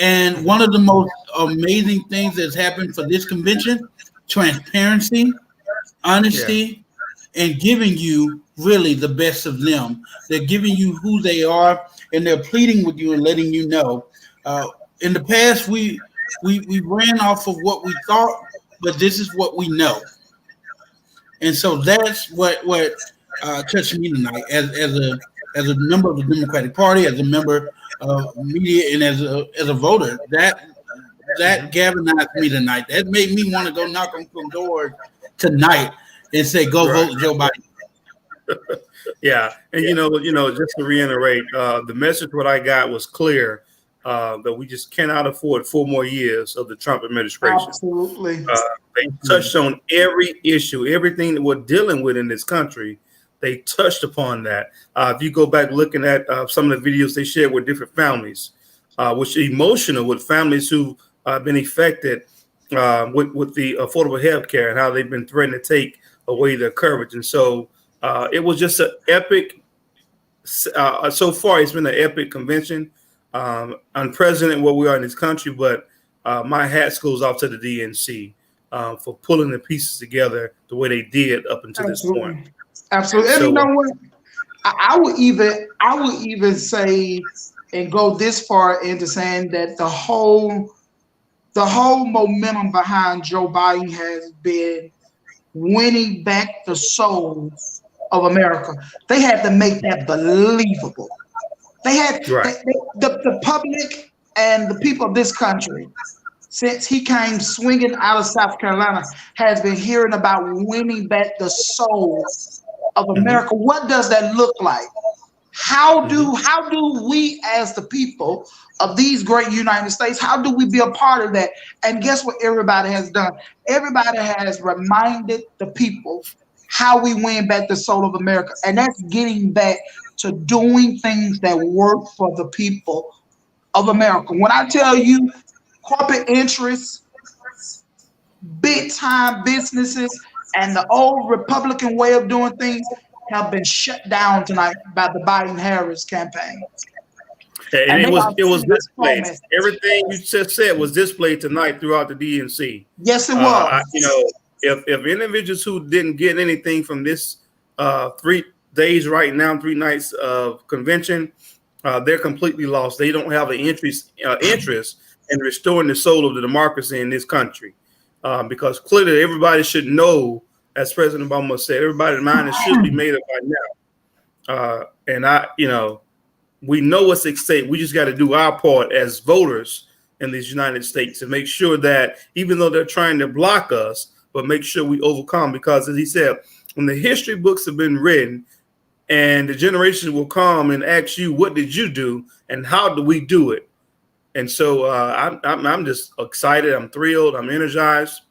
And one of the most amazing things that's happened for this convention, transparency, honesty, and giving you really the best of them. They're giving you who they are, and they're pleading with you and letting you know. In the past, we ran off of what we thought, but this is what we know. And so that's what touched me tonight as a member of the Democratic Party, as a member of media, and as a voter. That galvanized me tonight. That made me want to go knock on some doors tonight and say, "Go vote Joe Biden." Yeah, and you know, just to reiterate, the message what I got was clear. That we just cannot afford 4 more years of the Trump administration. Absolutely. They touched on every issue, everything that we're dealing with in this country. They touched upon that. If you go back looking at some of the videos they shared with different families, which is emotional with families who've been affected with the affordable health care and how they've been threatened to take away their coverage. And so it was just an epic, so far it's been an epic convention. Unprecedented where we are in this country, but my hat goes off to the DNC for pulling the pieces together the way they did up until this point. Absolutely. And so, you know what? I would even say and go this far into saying that the whole momentum behind Joe Biden has been winning back the soul of America. They had to make that believable. They had the public and the people of this country, since he came swinging out of South Carolina, has been hearing about winning back the soul of America. What does that look like? How do we as the people of these great United States, how do we be a part of that? And guess what everybody has done? Everybody has reminded the people how we win back the soul of America. And that's getting back to doing things that work for the people of America. When I tell you corporate interests, big time businesses, and the old Republican way of doing things have been shut down tonight by the Biden-Harris campaign. And it was displayed. Everything you just said was displayed tonight throughout the DNC. Yes, it was. If individuals who didn't get anything from this 3 days right now, 3 nights of convention, they're completely lost. They don't have an interest in restoring the soul of the democracy in this country, because clearly everybody should know, as President Obama said, everybody's mind should be made up by now. We know what's at stake. We just got to do our part as voters in these United States and make sure that even though they're trying to block us, but make sure we overcome. Because as he said, when the history books have been written and the generations will come and ask you, what did you do and how do we do it? And so I'm just excited. I'm thrilled. I'm energized.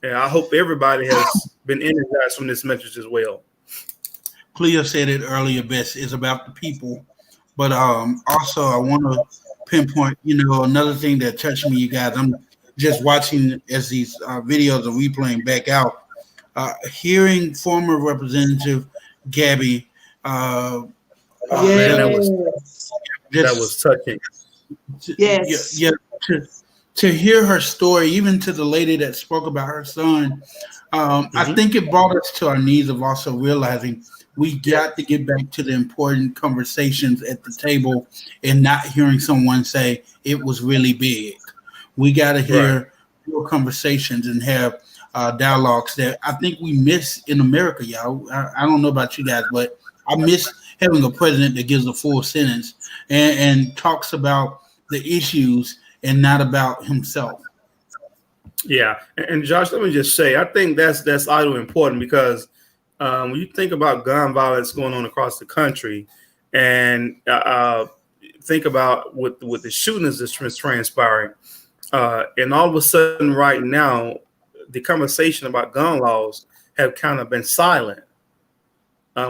And I hope everybody has been energized from this message as well. Cleo said it earlier, best is about the people. But also I want to pinpoint, another thing that touched me, you guys. I'm just watching as these videos are replaying back out, hearing former Representative Gabby. That was touching. Yes. Yeah. To hear her story, even to the lady that spoke about her son, I think it brought us to our knees of also realizing we got to get back to the important conversations at the table and not hearing someone say it was really big. We got to hear real conversations and have dialogues that I think we miss in America, y'all. I don't know about you guys, but I miss having a president that gives a full sentence and talks about the issues and not about himself. Yeah, and Josh, let me just say, I think that's vitally important because when you think about gun violence going on across the country, and think about what the shootings that's transpiring, and all of a sudden, right now, the conversation about gun laws have kind of been silent.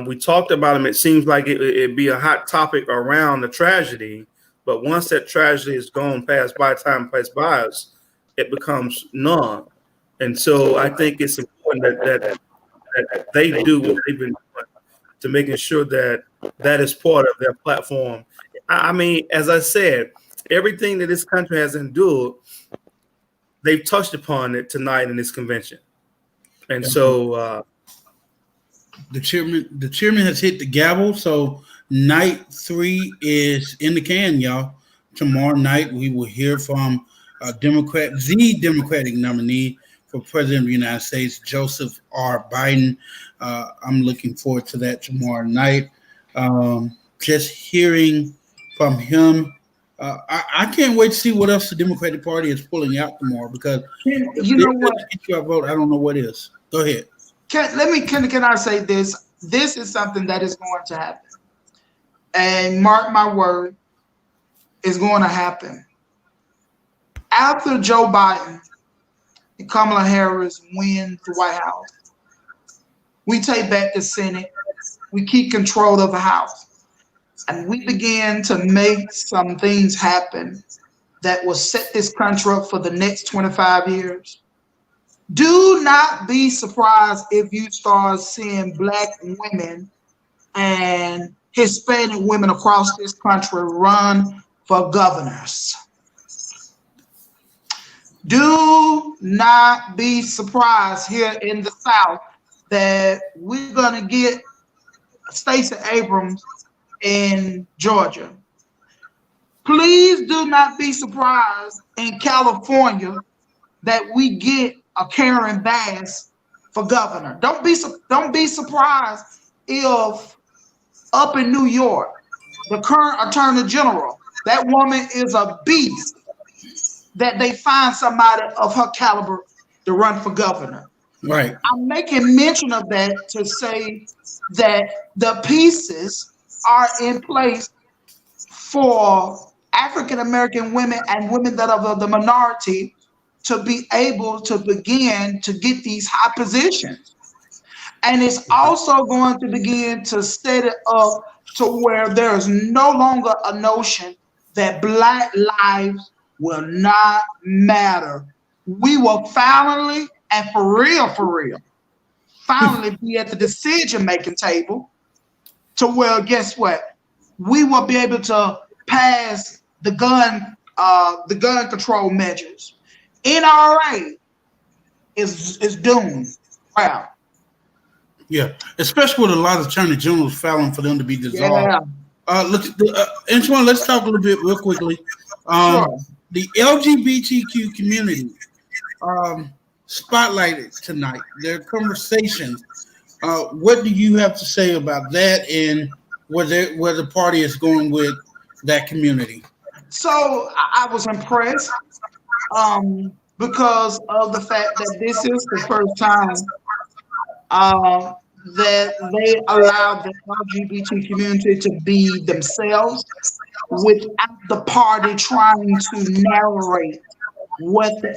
We talked about them. It seems like it'd be a hot topic around the tragedy, but once that tragedy is gone past by us, it becomes none. And so I think it's important that they do what they've been doing to making sure that is part of their platform. I mean, as I said, everything that this country has endured, they've touched upon it tonight in this convention. And so the chairman has hit the gavel. So night 3 is in the can, y'all. Tomorrow night we will hear from the Democratic nominee for President of the United States, Joseph R. Biden. I'm looking forward to that tomorrow night. Just hearing from him. I can't wait to see what else the Democratic Party is pulling out tomorrow, because you know what? Get you a vote, I don't know what is. Go ahead. Can I say this? This is something that is going to happen. And mark my word, it's going to happen. After Joe Biden and Kamala Harris win the White House, we take back the Senate, we keep control of the House, and we begin to make some things happen that will set this country up for the next 25 years. Do not be surprised if you start seeing Black women and Hispanic women across this country run for governors. Do not be surprised here in the South that we're going to get Stacey Abrams in Georgia. Please do not be surprised in California that we get a Karen Bass for governor. Don't be surprised if up in New York, the current Attorney General, that woman is a beast, that they find somebody of her caliber to run for governor. Right. I'm making mention of that to say that the pieces are in place for African American women and women that are the minority to be able to begin to get these high positions. And it's also going to begin to set it up to where there is no longer a notion that Black lives will not matter. We will finally, and for real, finally be at the decision-making table to where, guess what? We will be able to pass the gun control measures. NRA is doomed. Wow. Yeah, especially with a lot of attorney generals filing for them to be dissolved. Yeah. Antoine, let's talk a little bit real quickly. Sure. The LGBTQ community spotlighted tonight. Their conversations. What do you have to say about that, and where the party is going with that community? So I was impressed because of the fact that this is the first time that they allowed the LGBT community to be themselves without the party trying to narrate what the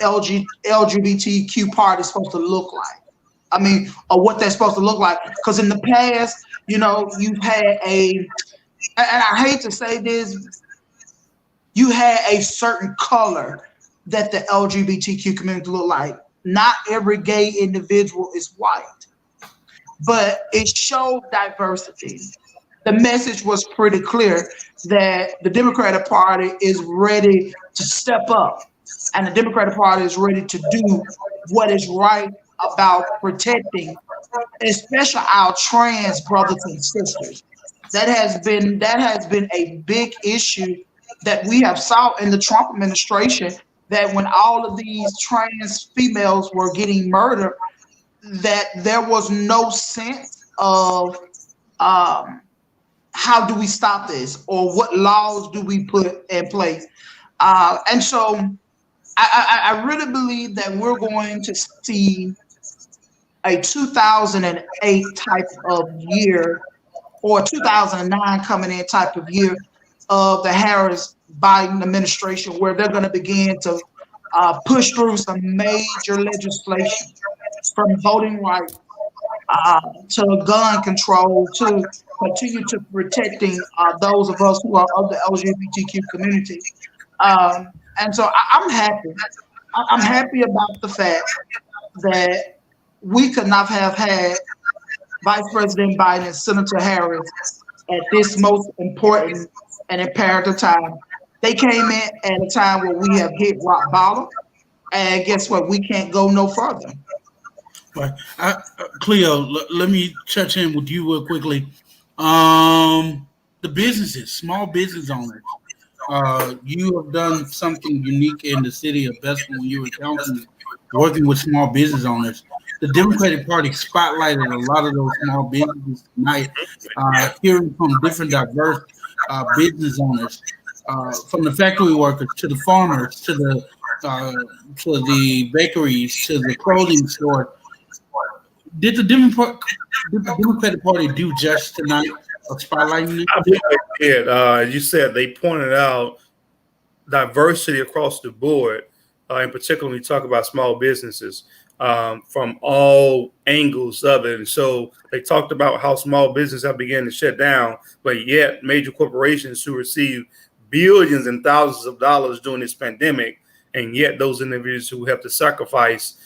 LGBTQ party is supposed to look like. I mean, or what they're supposed to look like. Because in the past, you know, you've had and I hate to say this, you had a certain color that the LGBTQ community look like. Not every gay individual is white, but it showed diversity. The message was pretty clear that the Democratic Party is ready to step up, and the Democratic Party is ready to do what is right about protecting, especially our trans brothers and sisters. That has been a big issue that we have saw in the Trump administration, that when all of these trans females were getting murdered, that there was no sense of how do we stop this, or what laws do we put in place. And so I really believe that we're going to see a 2008 type of year, or 2009 coming in type of year of the Harris-Biden administration, where they're going to begin to push through some major legislation, from voting rights to gun control, to continue to protecting those of us who are of the LGBTQ community. And so I'm happy. I'm happy about the fact that we could not have had Vice President Biden and Senator Harris at this most important and imperative time. They came in at a time where we have hit rock bottom, and guess what? We can't go no further. Right. Cleo, let me touch in with you real quickly. The businesses, small business owners. You have done something unique in the city of Bessemer when you were councilman, working with small business owners. The Democratic Party spotlighted a lot of those small businesses tonight, hearing from different diverse business owners, from the factory workers to the farmers to the bakeries to the clothing store. Did the Democratic Party do just tonight of spotlighting it? I believe they did. As you said, they pointed out diversity across the board, in particular when we talk about small businesses, from all angles of it. And so they talked about how small businesses have begun to shut down, but yet major corporations who receive billions and thousands of dollars during this pandemic, and yet those individuals who have to sacrifice.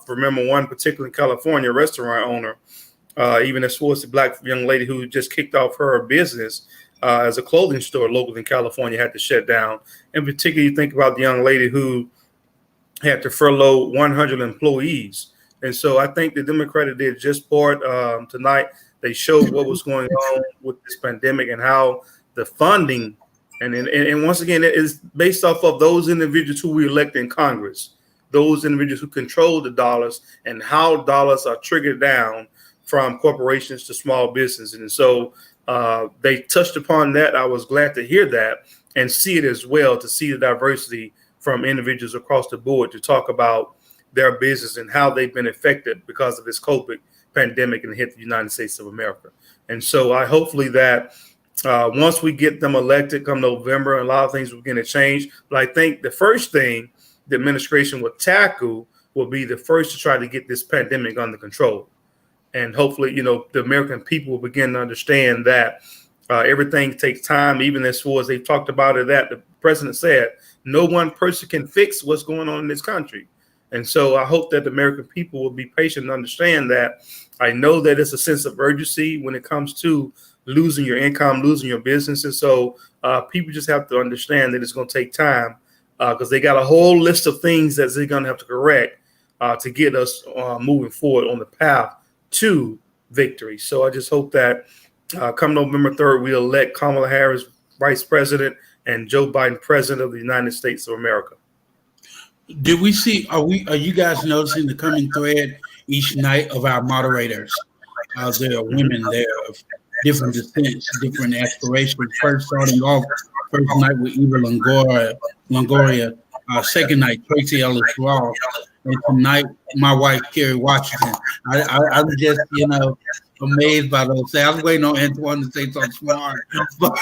Remember one particular California restaurant owner, even as far as the black young lady who just kicked off her business as a clothing store local in California, had to shut down. In particular, you think about the young lady who had to furlough 100 employees. And so I think the Democrats did just part tonight. They showed what was going on with this pandemic and how the funding, and once again, it is based off of those individuals who we elect in Congress, those individuals who control the dollars, and how dollars are triggered down from corporations to small businesses. And so they touched upon that. I was glad to hear that and see it as well, to see the diversity from individuals across the board to talk about their business and how they've been affected because of this COVID pandemic and hit the United States of America. And so I hopefully that Once we get them elected come November, a lot of things will begin to change. But I think the first thing the administration will tackle will be the first to try to get this pandemic under control. And hopefully, the American people will begin to understand that everything takes time, even as far as they've talked about it, that the president said, no one person can fix what's going on in this country. And so I hope that the American people will be patient and understand that. I know that it's a sense of urgency when it comes to losing your income, losing your business. And so people just have to understand that it's going to take time because they got a whole list of things that they're going to have to correct to get us moving forward on the path to victory. So I just hope that come November 3rd, we elect Kamala Harris Vice President and Joe Biden President of the United States of America. Did we see? Are you guys noticing the coming thread each night of our moderators? There are women there of different descents, different aspirations. First night with Eva Longoria. Second night, Tracy Ellis Ross. And tonight, my wife, Kerry Washington. I was just, amazed by those. I was waiting on Antoine to say something smart. But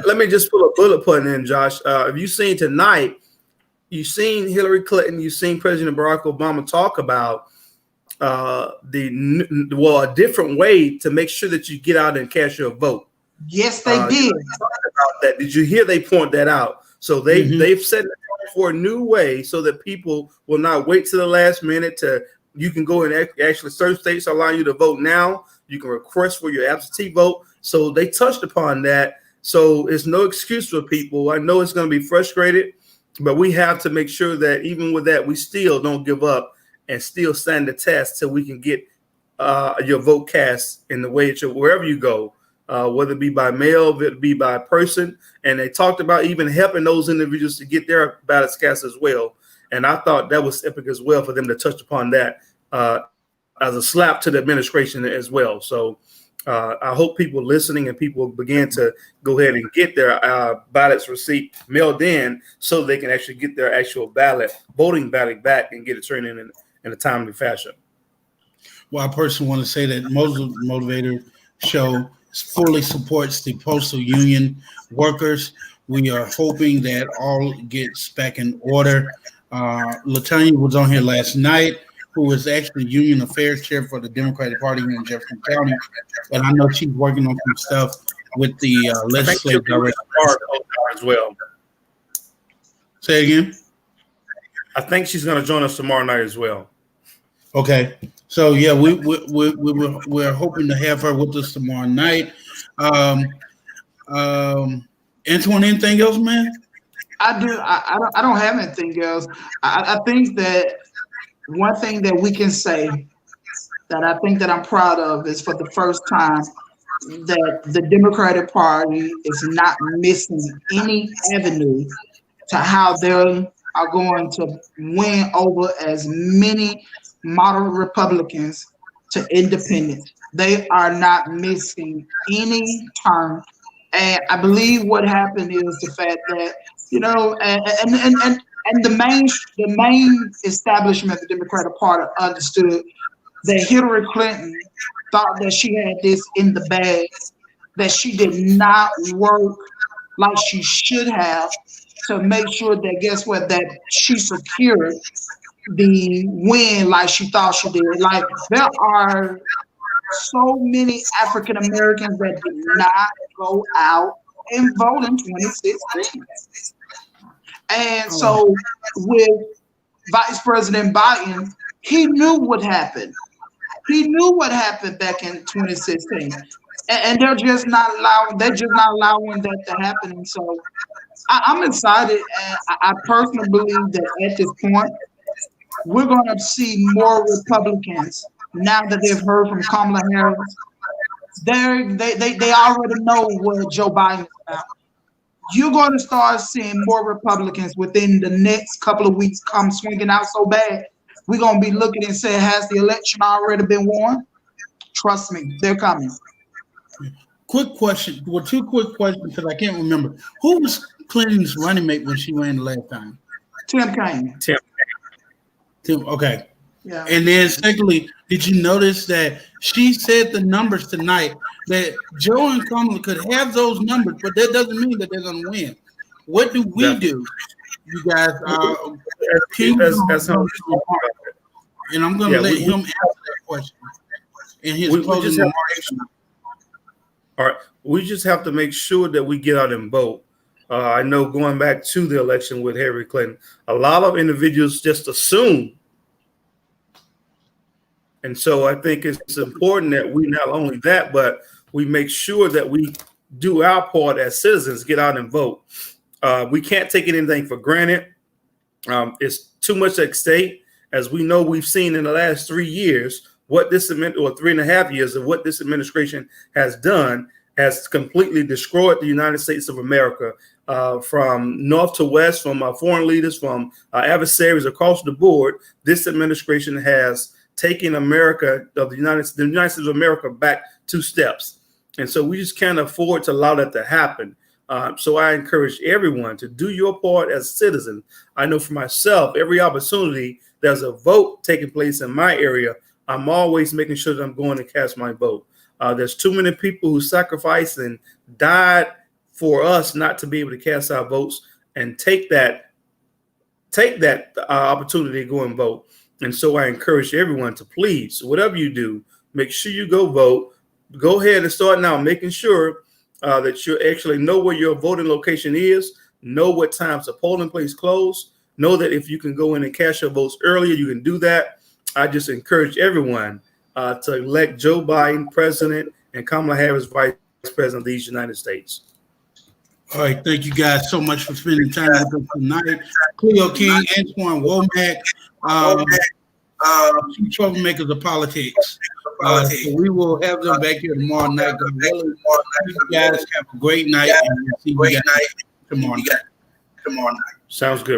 let me just put a bullet point in, Josh. Have you seen tonight, you've seen Hillary Clinton, you've seen President Barack Obama talk about a different way to make sure that you get out and cast your vote. Yes, they did. About that. Did you hear they point that out? So they've set it for a new way so that people will not wait to the last minute you can go and actually certain states allow you to vote now. You can request for your absentee vote. So they touched upon that. So it's no excuse for people. I know it's going to be frustrated, but we have to make sure that even with that, we still don't give up and still stand the test till we can get your vote cast in the way that wherever you go, whether it be by mail, whether it be by person. And they talked about even helping those individuals to get their ballots cast as well. And I thought that was epic as well for them to touch upon that as a slap to the administration as well. So I hope people listening and people begin to go ahead and get their ballots receipt mailed in so they can actually get their actual voting ballot back and get it turned in a timely fashion. Well, I personally want to say that Motivator Show fully supports the postal union workers. We are hoping that all gets back in order. Latanya was on here last night, who is actually Union Affairs Chair for the Democratic Party here in Jefferson County. And I know she's working on some stuff with the legislative director as well. Say it again. I think she's going to join us tomorrow night as well. Okay. So, yeah, we're hoping to have her with us tomorrow night. Antoine, anything else, man? I do. I don't have anything else. I think that one thing that we can say that I think that I'm proud of is for the first time that the Democratic Party is not missing any avenue to how they are going to win over as many moderate Republicans to independents. They are not missing any turn. And I believe what happened is the fact that, and the main establishment of the Democratic Party understood that Hillary Clinton thought that she had this in the bag, that she did not work like she should have to make sure that, guess what, that she secured the win like she thought she did. Like, there are so many African Americans that did not go out and vote in 2016. And so with Vice President Biden, he knew what happened. He knew what happened back in 2016. And they're just not allowing that to happen. And so I'm excited, and I personally believe that at this point, we're going to see more Republicans now that they've heard from Kamala Harris. They already know what Joe Biden is about. You're going to start seeing more Republicans within the next couple of weeks come swinging out so bad. We're going to be looking and saying, has the election already been won? Trust me, they're coming. Quick question. Well, two quick questions because I can't remember. Who was Clinton's running mate when she ran the last time? Tim Kaine. Tim, okay. Yeah. And then secondly, did you notice that she said the numbers tonight that Joe and Kamala could have those numbers, but that doesn't mean that they're going to win. What do we do? You guys and I'm going to let him answer that question in his closing remarks. All right, we just have to make sure that we get out and vote. I know going back to the election with Hillary Clinton, a lot of individuals just assume. And so I think it's important that we not only that, but we make sure that we do our part as citizens, get out and vote. We can't take anything for granted. It's too much at stake. As we know, we've seen in the last 3 years, what this or 3.5 years of what this administration has done has completely destroyed the United States of America, from north to west, from our foreign leaders, from our adversaries across the board. This administration has taken America, the United States of America, back 2 steps. And so we just can't afford to allow that to happen. So I encourage everyone to do your part as citizens. I know for myself, every opportunity there's a vote taking place in my area, I'm always making sure that I'm going to cast my vote. There's too many people who sacrificed and died for us not to be able to cast our votes and take that opportunity to go and vote. And so I encourage everyone to please, whatever you do, make sure you go vote. Go ahead and start now making sure that you actually know where your voting location is, know what times the polling place closed, know that if you can go in and cast your votes earlier, you can do that. I just encourage everyone to elect Joe Biden president and Kamala Harris vice president of these United States. All right, thank you guys so much for spending time with us tonight. Cleo King, Antoine Womack, two troublemakers of politics. So we will have them back here tomorrow night. You guys have a great night, and we'll see you guys tomorrow night. Sounds good, bro.